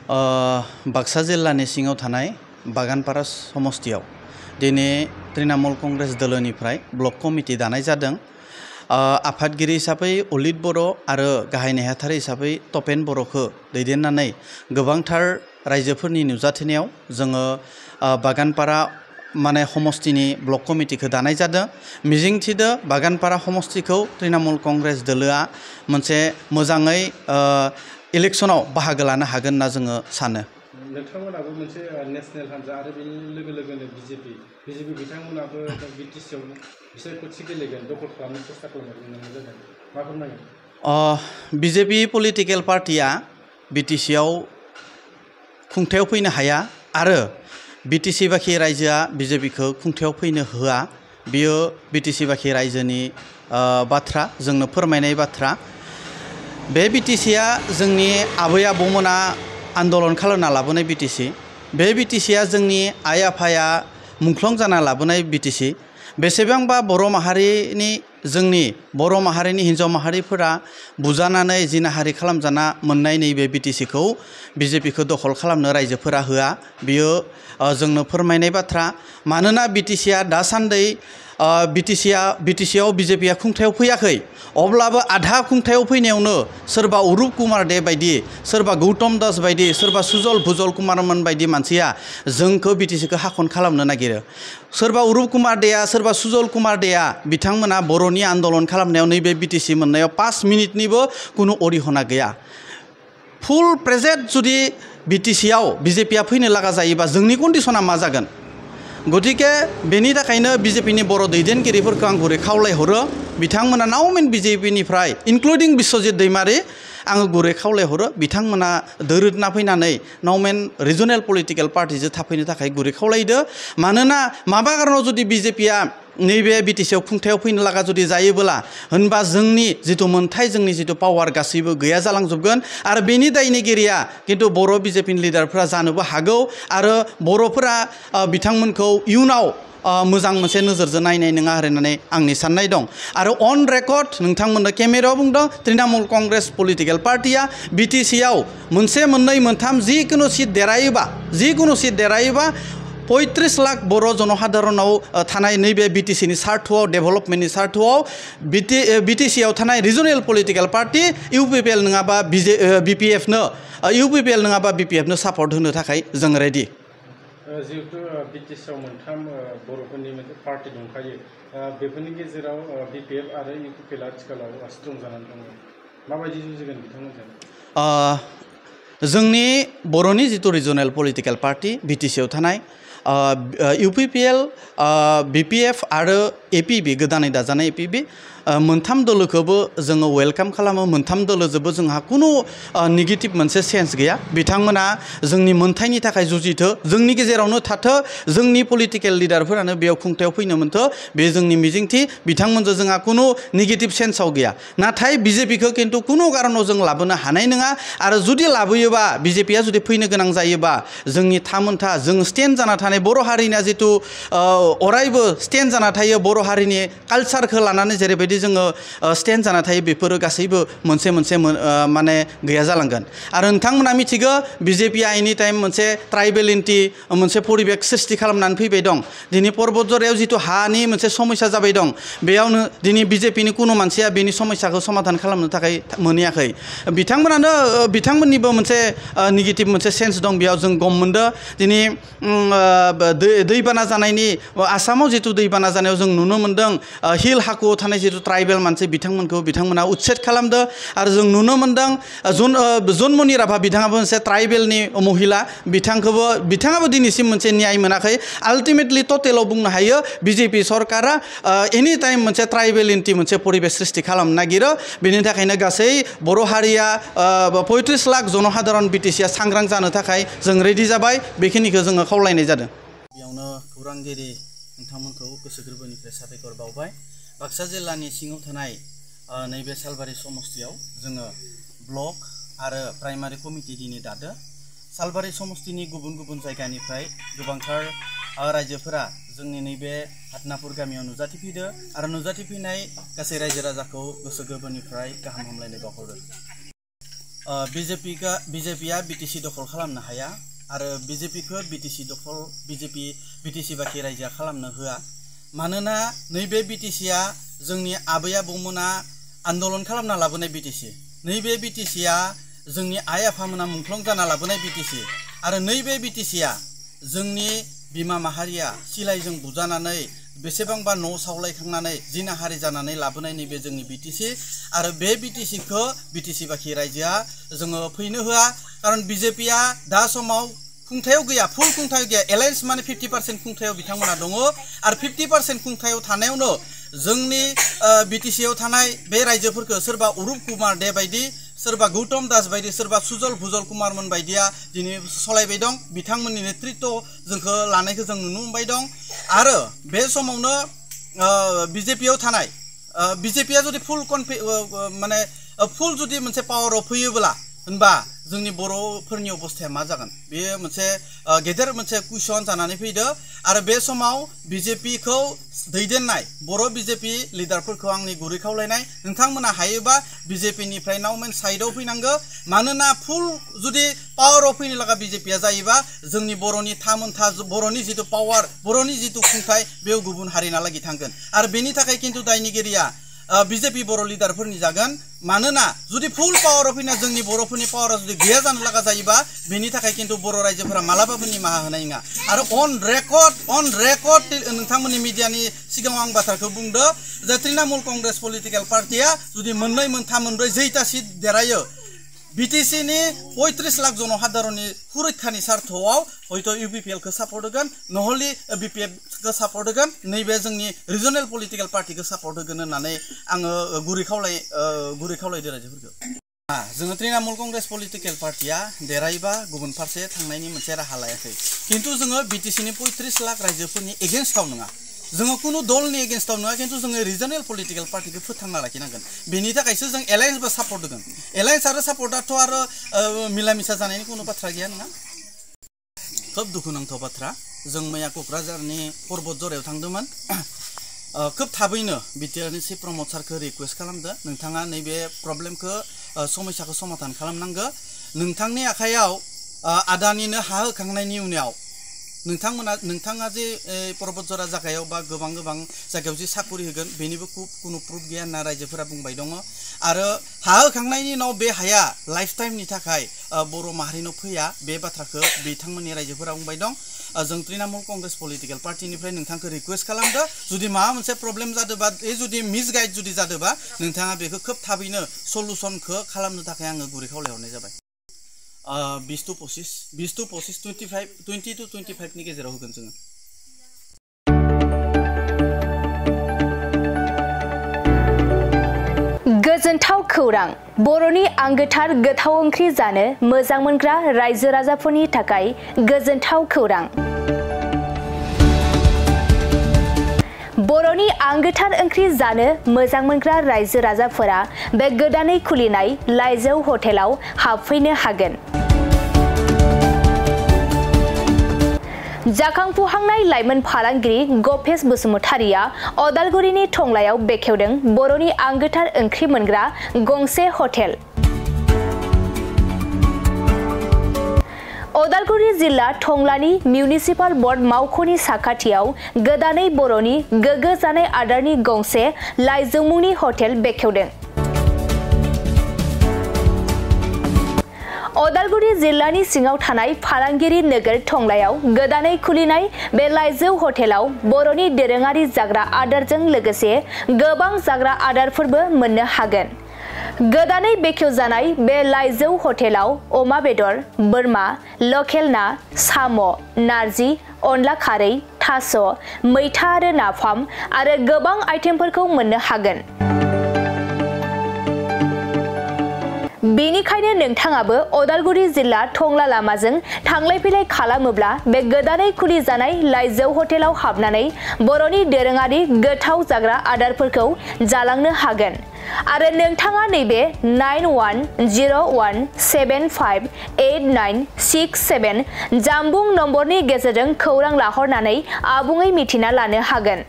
बाक्सा जिल्लानि सिङाव थानाय बागानपारा समस्तियाव दिनै तृणमूल कंग्रेस दलनिफ्राय ब्लक कमिटि दानाय जादों। आफादगिरि हिसाबै अलित बर' आरो गाहाय नेहाथारि हिसाबै तपेन बर'खौ दैदेननानै गोबांथार रायजोफोरनि नुजाथिनायाव जोङो बागानपारा माने समस्तिनि ब्लक कमिटिखौ दानाय जादों। मिजिंथिदो बागानपारा समस्तिखौ तृणमूल कंग्रेस दलोआ मोनसे मोजाङै इलेक्शनाव बाहागो लानो हागोन होनना जोङो सानो। नोंथांमोनाबो मोनसे नेशनेल हानजा आरो बेनि लोगोनो बिजेपि बिथांमोनाबो बिटिसिआव बिसायख'थि गेलेगोन दखल खालामनो सेस्था खालामनाय जादों। मा फोरमायगोन? बिजेपि पलिटिकेल पार्टिया बिटिसिआव खुंथायाव फैनो हाया आरो बिटिसि बाखि रायजोआ बिजेपिखौ खुंथायाव फैनो होआ। बियो बिटिसि बाखि रायजोनि बाथ्रा, जोंनो फोरमायनाय बाथ्रा। बे बिटिसिआ जोंनि आबै आबौमोना आन्दलन खालामना लाबोनाय बिटिसि। बे बिटिसिआ जोंनि आइ आफाया मुंख्लं जाना लाबोनाय बिटिसि। बेसेबांबा जोंनि बर' माहारिनि हिन्जाव माहारिफोरा बुजानानै जिनाहारि खालामजाना मोननाय नैबे बिटिसिखौ बिजेपिखौ दखल खालामनो रायजोफोरा होआ। बियो जोंनो फोरमायनाय बाथ्रा। मानोना बिटिसिआ दासान्दि बिटिसिआव बिजेपिआ खुंथायाव फैयाखै, अब्लाबो आधा खुंथायाव फैनायावनो सोरबा अरुप कुमार दे बायदि, सोरबा गौतम दास बायदि, सोरबा सुजल भुजल कुमारमोन बायदि मानसिया जोंखौ बिटिसिखौ हाखन खालामनो नागिरो। सोरबा अरुप कुमार देया, सोरबा सुजल कुमार देया, बिथांमोना बर'नि आन्दलन खालामनायाव नैबे बिटिसि मोननायाव 5 मिनिटनिबो कुनु अरिहना गैया। फुल प्रेजेन्ट जुदि बिटिसिआव बिजेपिआ फैनो लागा जायोबा जोंनि कन्डिशना मा जागोन? गतिके बेनि थाखायनो बिजेपिनि बर' दैदेनगिरिफोरखौ आं गुरै खावलायहरो, बिथांमोना नावमेन बिजेपिनिफ्राय इनक्लुडिं बिश्वजित दैमारि आङो गुरै खावलायहरो, बिथांमोना दोरोदना फैनानै नावमेन रिजनेल पलिटिकेल पार्टिजों थाफैनो थाखाय गुरै खावलायदो। मानोना माबा कारनाव जुदि बिजेपिआ नैबे बिटिसिआव खुंथायाव फैनो लागा जुदि जायोबोला होनबा जोंनि जिथु मोनथाय, जोंनि जिथु पावार गासैबो गैया जालांजोबगोन। आरो बेनि दायनिगिरिया खिन्थु बर' बिजेपिनि लिडारफोरा जानोबो हागौ आरो बर'फोरा बिथांमोनखौ इयुनाव मोजां मोनसे नोजोरजों नायनाय नङा होननानै आंनि साननाय दं। आरो अन रेकर्ड नोंथांमोननो केमेरायाव बुंदों, तृणमूल कंग्रेस पलिटिकेल पार्टिया बिटिसिआव मोनसे मोननै मोनथाम जिखुनु सिट देरायोबा 35 लाख बर' जनसाधारणाव थानाय नैबे बिटिसिनि सार्थआव, डेभेलपमेन्टनि सार्थआव बिटिसिआव थानाय रिजनेल पलिटिकेल पार्टि इउपिपिएल नङाबा बिपिएफनो सापर्ट होनो थाखाय जों रेडि। जिहेतु बिटिसिआव मोनथाम बर'फोरनि मोनसे पार्टि दंखायो, बेफोरनि गेजेराव बिपिएफ आरो इउपिपिएल आथिखालाव स्ट्रं जानानै दङ। माबायदि जुजिगोन बिथांमोनजों? जोंनि बर'नि जिथु रिजनेल पलिटिकेल पार्टि बिटिसिआव थानाय इउपिपिएल, बिपिएफ आरो एपिबि, गोदानै दाजानाय एपिबि, मोनथाम दोलोखौबो जोङो वेलकाम खालामो। मोनथाम दोलोजोंबो जोंहा खुनु नेगेटिभ मोनसे सेन्स गैया। बिथांमोना जोंनि मोनथायनि थाखाय जुजिथो, जोंनि गेजेरावनो थाथो, जोंनि पलिटिकेल लिडारफोरानो बेयाव खुंथायाव फैनो मोनथो, बे जोंनि मिजिंथि। बिथांमोनजों जोंहा खुनु नेगेटिभ सेन्सआव गैया। नाथाय बिजेपिखौ खिन्थु खुनु कारनाव जों लाबोनो हानाय नङा। आरो जुदि लाबोयोबा, बिजेपिया जुदि फैनो गोनां जायोबा, जोंनि थामोनथा जों स्टेन्ड जाना थानाय बर' हारिना जिथु अरायबो स्टेन्ड जाना थायो, बर' हारिनि कालचारखौ लानानै जेरैबायदि जोङो स्टेन्ड जाना थायो, बेफोरो गासैबो मोनसे माने गैया जालांगोन। आरो नोंथांमोना मिथिगौ बिजेपिआ एनि टाइम मोनसे ट्राइबेलिटी मोनसे परिबेक सृष्टि खालामनानै फैबाय दं। दिनै पर्बतजरायाव जिथु हानि मोनसे समस्या जाबाय दं, बेयावनो दिनै बिजेपिनि कुनु मानसिया बेनि समस्याखौ समाधान खालामनो थाखाय मोनैयाखै। बिथांमोननिबो मोनसे नेगेटिभ मोनसे सेन्स दं, बेयाव जों गम मोनदों। दिनै दैबाना जानायनि आसामाव जिथु दैबाना जानायाव जों नुनो मोन्दों, हिल हाकुआव थानाय जिथु ट्राइबेल मानसि बिथांमोना उच्छेद खालामदो। आरो जों नुनो मोन्दों जन्मनि राभा, बिथाङाबो मोनसे ट्राइबेलनि महिला, बिथाङाबो दिनैसिम मोनसे न्याय मोनाखै। आल्टिमेटलि टटेलाव बुंनो हायो बिजेपि सरकारा एनि टाइम मोनसे ट्राइबेलिटी मोनसे परिबेस सृष्टि खालामनो नागिरो। बेनि थाखायनो गासै बर' हारिया 35 लाख जनसाधारण बिटिसिआ सांग्रां जानो थाखाय जों रेडि जाबाय। बेखिनिखौ जोङो खावलायनाय जादों। बेयावनो खौरांगिरि नोंथांमोनखौ गोसो गोरबोनिफ्राय साबायखर बावबाय। बाक्सा जिल्लानि सिङाव थानाय नैबे सालबारि समस्तियाव जोङो ब्लक आरो प्राइमारि कमिटि दिनै दादो। सालबारि समस्तिनि गुबुन गुबुन जायगानिफ्राय गोबांथार रायजोफोरा जोंनि नैबे हादनापुर गामियाव नुजाथिफैदो आरो नुजाथिफैनाय गासै रायजो राजाखौ गोसो गोरबोनिफ्राय गाहाम हामलायनाय बावहरो। बिजेपिया बिटिसि दखल खालामनो हाया आरो बिजेपिखौ बिटिसि बाखि रायजोआ खालामनो होआ मानोना नैबे बिटिसिया जोंनि आबै आबौमोना आन्दलन खालामना लाबोनाय बिटिसि नैबे बिटिसिया जोंनि आइ आफामोना मुंख्लं जाना लाबोनाय बिटिसि आरो नैबे बिटिसिया जोंनि बिमा माहारिया सिलाइजों बुजानानै बेसेबांबा न' सावलायखांनानै जिनाहारि जानानै लाबोनाय नैबे जोंनि बिटिसि आरो बे बिटिसिखौ बिटिसि बाखि रायजोआ जोङो फैनो होआ खारन बिजेपिया दा समाव खुंथायाव गैया फुल खुंथायाव गैया एलायन्स माने 50% खुंथायाव बिथांमोना दङ आरो 50% खुंथायाव थानायावनो जोंनि बिटिसियाव थानाय बे रायजोफोरखौ सोरबा अरुप कुमार दे बायदि सोरबा गौतम दास बायदि सोरबा सुजल भुजल कुमारमोन बायदिया दिनै सालायबाय दं बिथांमोननि नेतृत्व जोंखौ लानायखौ जों नुनो मोनबाय दं आरो बे समावनो बिजेपियाव थानाय बिजेपिया जुदि फुल माने फुल जुदि मोनसे पावाराव फैयोब्ला होनबा जोंनि बर'फोरनि अबस्थाया मा जागोन बेयो मोनसे गेदेर मोनसे कुइसन जानानै फैदो आरो बे समाव बिजेपिखौ दैदेननाय बर' बिजेपि लिडारफोरखौ आंनि गुरै खावलायनाय नोंथांमोना हायोबा बिजेपिनिफ्राय नावमेन साइडआव फैनांगौ मानोना फुल जुदि पावाराव फैनो लागा बिजेपिया जायोबा जोंनि बर'नि थामोनथा बर'नि जितु पावार बर'नि जितु खुंथाय बेयाव गुबुन हारिनालागि थांगोन आरो बेनि थाखाय खिन्थु दायनिगिरिया बिजेपि बर' लिडारफोरनि जागोन मानोना जुदि फुल पावाराव फैना जोंनि बर'फोरनि पावारा जुदि गैया जानो लागा जायोबा बेनि थाखाय खिन्थु बर' रायजोफोरा मालाबाबो निमाहा होनाय नङा आरो अन रेकर्ड नोंथांमोननि मिडियानि सिगाङाव आं बाथ्राखौ बुंदो जे तृणमूल कंग्रेस पलिटिकल पार्टिया जुदि मोननै मोनथाम मोनब्रै जैता सीट देरायो बिटिसिनि 35 लाख जनसाधारणनि सुरक्षानि स्वार्थआव हयथ' इउपिपिएल को सापर्ट होगोन नहले बिपिएफ को सापर्ट होगोन नैबे जोंनि रिजनेल पलिटिकल पार्टिखौ सापर्ट होगोन होननानै आङो गुरै खावलायदो रायजोफोरखौ जोङो तृणमूल कंग्रेस पलिटिकल पार्टिया देरायबा गुबुन फारसे थांनायनि मोनसे राहा लायाखै खिन्थु जोङो बिटिसिनि 35 लाख रायजोफोरनि एगेन्स्टआव नङा जोङो कुनु दलनि एगेन्स्टआव नङा खिन्थु जोङो रिजनेल पलिटिकल पार्टिखौ फोथांना लाखिनांगोन बेनि थाखायसो जों एलायन्सबो सापर्ट होगोन एलायन्स आरो सापर्टआथ' आरो मिला मिसा जानायनि कुनु बाथ्रा गैया नङा खोब दुखुनांथाव बाथ्रा जों मैया क'क्राझारनि पर्बत जरायाव थांदोंमोन खोब थाबैनो बिटिआरनि चिफ प्रमद सारखौ रिक्वेस्ट खालामदो नोंथाङा नैबे प्रब्लेमखौ समस्याखौ समाधान खालामनांगौ नोंथांनि आखायाव आदानिनो हा होखांनायनि उनाव नोंथाङा जे पर्बत जरा जायगायाव बा गोबां जायगायाव जे साखरि होगोन बेनिबो कुनु प्रुफ गैया होनना रायजोफोरा बुंबाय दङ आरो हा होखांनायनि उनाव बे हाया लाइफ टाइमनि थाखाय बर' माहारिनो फैया बे बाथ्राखौ बिथांमोननि रायजोफोरा बुंबाय दं जों तृणमूल कंग्रेस पलिटिकल पार्टिनिफ्राय नोंथांखौ रिक्वेस्ट खालामदो जुदि माबा मोनसे प्रब्लेम जादोंबा जुदि मिसगाइड जुदि जादोंबा नोंथाङा बेखौ खोब थाबैनो सल्युशनखौ खालामनो थाखाय आङो गुरै खावलायहरनाय जाबाय 20 to 25 20 to 25 नि गेजेराव होगोन जोङो गोजोनथाव खौरां बर'नि आंगोथार गोथाव ओंख्रि जानो मोजां मोनग्रा रायजो राजाफोरनि थाखाय गोजोनथाव खौरां बर'नि आंगोथार ओंख्रि जानो मोजां मोनग्रा रायजो राजाफोरा बे गोदानै खुलिनाय लाइजौ हटेलाव हाबफैनो हागोन जाखांफुहांनाय लाइमोन फालांगिरि गपेश बसुमतारिया अदालगुरिनि टंलायाव बेखेवदों बर'नि आंगोथार ओंख्रि मोनग्रा गंसे हटेल अदालगुरि जिल्ला टंलानि मिउनिसिपाल बर्ड मावख'नि साखाथियाव गोदानै बर'नि गोग्गो जानाय आदारनि गंसे लाइजौ मुंनि हटेल बेखेवदों अदालगुरि जिल्लानि सिङाव थानाय फालांगिरि नोगोर टंलायाव गोदानै खुलिनाय बे लाइजौ हटेलाव बर'नि दोरोङारि जाग्रा आदारजों लोगोसे गोबां जाग्रा आदारफोरबो मोननो हागोन गोदानै बेखेवजानाय बे लाइजौ हटेलाव अमा बेदर बोरमा लकेल ना साम' नारजि अनला खारै थास' मैथा आरो नाफाम आरो गोबां आइटेमफोरखौ मोननो हागोन बेनिखायनो नोंथाङाबो अदालगुरि जिल्ला टंला लामाजों थांलाय फैलाय खालामोब्ला बे गोदानै खुलि जानाय लाइजौ हटेलाव हाबनानै बर'नि दोरोङारि गोथाव जाग्रा आदारफोरखौ जालांनो हागोन आरो नोंथाङा नैबे 9101758967 जानबुं नम्बरनि गेजेरजों खौरां लाहरनानै आबुङै मिथिना लानो हागोन